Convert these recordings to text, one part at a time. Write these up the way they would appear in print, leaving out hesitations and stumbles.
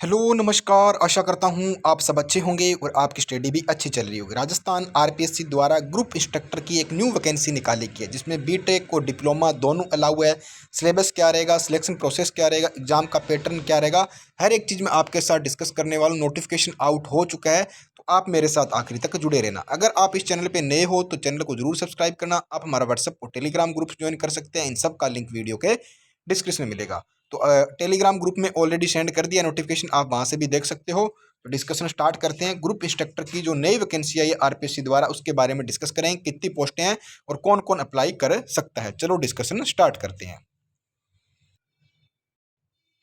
Hello नमस्कार। आशा करता हूँ आप सब अच्छे होंगे और आपकी स्टडी भी अच्छी चल रही होगी। राजस्थान आरपीएससी द्वारा ग्रुप इंस्ट्रक्टर की एक न्यू वैकेंसी निकाली गई है जिसमें बीटेक और डिप्लोमा दोनों अलाउ है। सिलेबस क्या रहेगा, सिलेक्शन प्रोसेस क्या रहेगा, एग्जाम का पैटर्न क्या रहेगा, हर एक चीज़ मैं आपके साथ डिस्कस करने वाला हूँ। नोटिफिकेशन आउट हो चुका है तो आप मेरे साथ आखिरी तक जुड़े रहना। अगर आप इस चैनल पर नए हो तो चैनल को जरूर सब्सक्राइब करना। आप हमारा व्हाट्सअप और टेलीग्राम ग्रुप ज्वाइन कर सकते हैं, इन सब का लिंक वीडियो के डिस्क्रिप्शन में मिलेगा। तो टेलीग्राम ग्रुप में ऑलरेडी सेंड कर दिया नोटिफिकेशन, आप वहां से भी देख सकते हो। तो डिस्कशन स्टार्ट करते हैं। ग्रुप इंस्ट्रक्टर की जो नई वैकेंसी आई है आरपीएससी द्वारा, उसके बारे में डिस्कस करेंगे, कितनी पोस्टें हैं और कौन कौन अप्लाई कर सकता है। चलो डिस्कशन स्टार्ट करते हैं।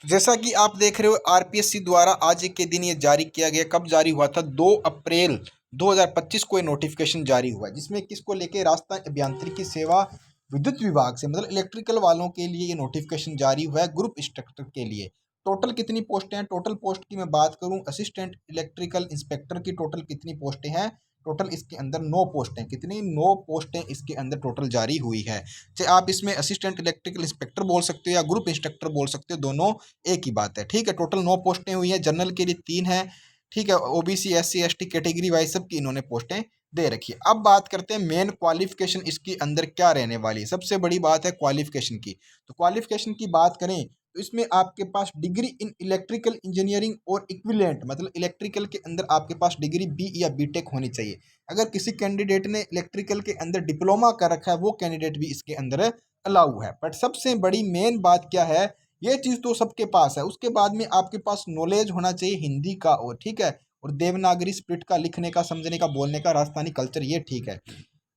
तो जैसा कि आप देख रहे हो आरपीएससी द्वारा आज के दिन ये जारी किया गया। कब जारी हुआ था? 2 अप्रैल 2025 को ये नोटिफिकेशन जारी हुआ, जिसमें किसको लेके? राजस्थान अभियांत्रिकी सेवा विद्युत विभाग से, मतलब इलेक्ट्रिकल वालों के लिए ये नोटिफिकेशन जारी हुआ है ग्रुप इंस्ट्रक्टर के लिए। टोटल कितनी पोस्टें हैं? टोटल पोस्ट की मैं बात करूं, असिस्टेंट इलेक्ट्रिकल इंस्पेक्टर की टोटल कितनी पोस्टें हैं? टोटल इसके अंदर 9 पोस्टें। कितनी? 9 पोस्टें इसके अंदर टोटल जारी हुई है। चाहे आप इसमें असिस्टेंट इलेक्ट्रिकल इंस्पेक्टर बोल सकते हो या ग्रुप इंस्ट्रक्टर बोल सकते हो, दोनों एक ही बात है। ठीक है, टोटल 9 पोस्टें हुई है। जनरल के लिए 3 है। ठीक है, OBC SC ST category wise सबकी इन्होंने पोस्टें दे रखी है। अब बात करते हैं मेन क्वालिफिकेशन इसके अंदर क्या रहने वाली है। सबसे बड़ी बात है क्वालिफिकेशन की। तो क्वालिफिकेशन की बात करें तो इसमें आपके पास डिग्री इन इलेक्ट्रिकल इंजीनियरिंग और इक्विवेलेंट, मतलब इलेक्ट्रिकल के अंदर आपके पास डिग्री बी या बीटेक होनी चाहिए। अगर किसी कैंडिडेट ने इलेक्ट्रिकल के अंदर डिप्लोमा कर रखा है, वो कैंडिडेट भी इसके अंदर अलाउ है। बट सबसे बड़ी मेन बात क्या है, ये चीज़ तो सबके पास है। उसके बाद में आपके पास नॉलेज होना चाहिए हिंदी का, और ठीक है, और देवनागरी स्क्रिप्ट का, लिखने का, समझने का, बोलने का, राजस्थानी कल्चर, ये ठीक है।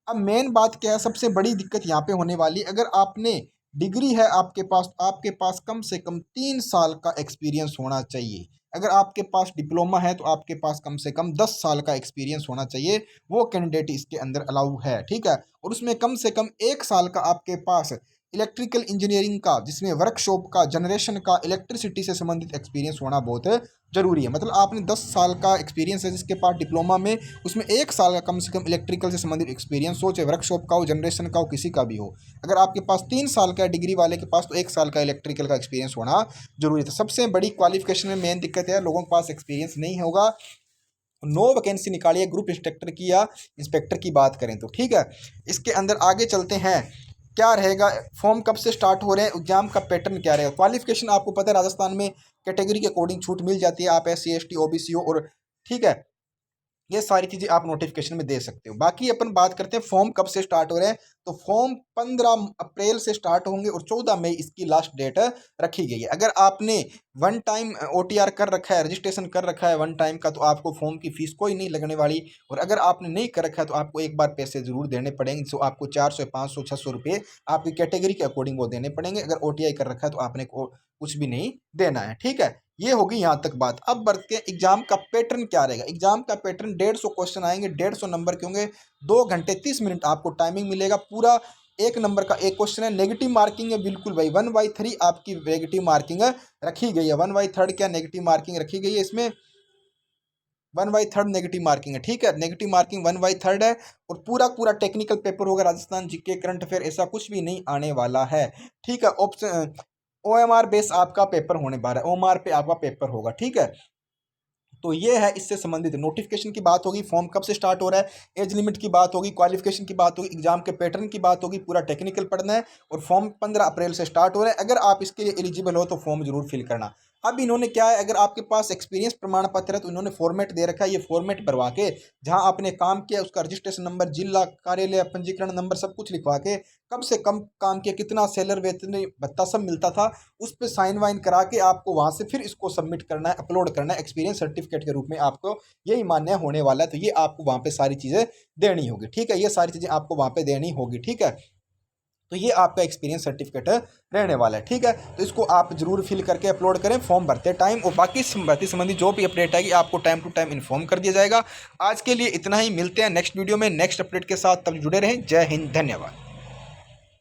अब मेन बात क्या है, सबसे बड़ी दिक्कत यहाँ पे होने वाली, अगर आपने डिग्री है आपके पास, तो आपके पास कम से कम 3 साल का एक्सपीरियंस होना चाहिए। अगर आपके पास डिप्लोमा है तो आपके पास कम से कम 10 साल का एक्सपीरियंस होना चाहिए। वो कैंडिडेट इसके अंदर अलाउ है। ठीक है, और उसमें कम से कम 1 साल का आपके पास इलेक्ट्रिकल इंजीनियरिंग का, जिसमें वर्कशॉप का, जनरेशन का, इलेक्ट्रिसिटी से संबंधित एक्सपीरियंस होना बहुत जरूरी है। मतलब आपने 10 साल का एक्सपीरियंस है जिसके पास डिप्लोमा में, उसमें 1 साल का कम से कम इलेक्ट्रिकल से संबंधित एक्सपीरियंस हो, चाहे वर्कशॉप का हो, जनरेशन का हो, किसी का भी हो। अगर आपके पास 3 साल का डिग्री वाले के पास, तो 1 साल का इलेक्ट्रिकल का एक्सपीरियंस होना जरूरी है। तो सबसे बड़ी क्वालिफिकेशन में मेन दिक्कत है, लोगों के पास एक्सपीरियंस नहीं होगा। 9 वैकेंसी निकाली है ग्रुप इंस्ट्रक्टर की या इंस्पेक्टर की बात करें तो। ठीक है, इसके अंदर आगे चलते हैं। क्या रहेगा, फॉर्म कब से स्टार्ट हो रहे हैं, एग्जाम का पैटर्न क्या रहेगा। क्वालिफिकेशन आपको पता है राजस्थान में कैटेगरी के अकॉर्डिंग छूट मिल जाती है। आप एससी एसटी ओबीसी हो, और ठीक है, ये सारी चीजें आप नोटिफिकेशन में दे सकते हो। बाकी अपन बात करते हैं फॉर्म कब से स्टार्ट हो रहे हैं। तो फॉर्म 15 अप्रैल से स्टार्ट होंगे और 14 मई इसकी लास्ट डेट रखी गई है। अगर आपने वन टाइम ओटीआर कर रखा है, रजिस्ट्रेशन कर रखा है वन टाइम का, तो आपको फॉर्म की फीस कोई नहीं लगने वाली। और अगर आपने नहीं कर रखा है तो आपको एक बार पैसे जरूर देने पड़ेंगे। सो आपको 400 500 600 रुपये आपकी कैटेगरी के अकॉर्डिंग वो देने पड़ेंगे। अगर ओटीआई कर रखा है तो आपने कुछ भी नहीं देना है। ठीक है, ये होगी यहाँ तक बात। अब बढ़ते हैं एग्जाम का पैटर्न क्या रहेगा। एग्जाम का पैटर्न 150 क्वेश्चन आएंगे, 150 नंबर के होंगे, 2 घंटे 30 मिनट आपको टाइमिंग मिलेगा। पूरा 1 नंबर का एक क्वेश्चन है। नेगेटिव मार्किंग है, बिल्कुल भाई 1/3 आपकी नेगेटिव मार्किंग रखी गई है। 1/3 क्या नेगेटिव मार्किंग रखी गई है इसमें? 1/3 नेगेटिव मार्किंग है। ठीक है, नेगेटिव मार्किंग 1/3 है। और पूरा पूरा टेक्निकल पेपर होगा, राजस्थान जीके करंट अफेयर, ऐसा कुछ भी नहीं आने वाला है। ठीक है, ऑप्शन ओएमआर बेस आपका पेपर होने वाला है, ओएमआर पे आपका पेपर होगा। ठीक है, तो ये है इससे संबंधित। नोटिफिकेशन की बात होगी, फॉर्म कब से स्टार्ट हो रहा है, एज लिमिट की बात होगी, क्वालिफिकेशन की बात होगी, एग्जाम के पैटर्न की बात होगी, पूरा टेक्निकल पढ़ना है। और फॉर्म 15 अप्रैल से स्टार्ट हो रहा है। अगर आप इसके लिए एलिजिबल हो तो फॉर्म जरूर फिल करना। अब इन्होंने क्या है, अगर आपके पास एक्सपीरियंस प्रमाण पत्र है तो इन्होंने फॉर्मेट दे रखा है। ये फॉर्मेट भरवा के, जहां आपने काम किया उसका रजिस्ट्रेशन नंबर, जिला कार्यालय पंजीकरण नंबर, सब कुछ लिखवा के, कब से कम काम किया, कितना सैलर, वेतन, भत्ता सब मिलता था, उस पर साइन वाइन करा के आपको वहां से फिर इसको सबमिट करना है, अपलोड करना है एक्सपीरियंस सर्टिफिकेट के रूप में। आपको यही मान्य होने वाला है। तो ये आपको वहां पे सारी चीजें देनी होगी। ठीक है, ये सारी चीजें आपको वहां पे देनी होगी। ठीक है, तो ये आपका एक्सपीरियंस सर्टिफिकेट रहने वाला है। ठीक है, तो इसको आप जरूर फिल करके अपलोड करें फॉर्म भरते टाइम। और बाकी भर्ती संबंधी जो भी अपडेट आएगी आपको टाइम टू टाइम इन्फॉर्म कर दिया जाएगा। आज के लिए इतना ही, मिलते हैं नेक्स्ट वीडियो में नेक्स्ट अपडेट के साथ। तब जुड़े रहें। जय हिंद, धन्यवाद।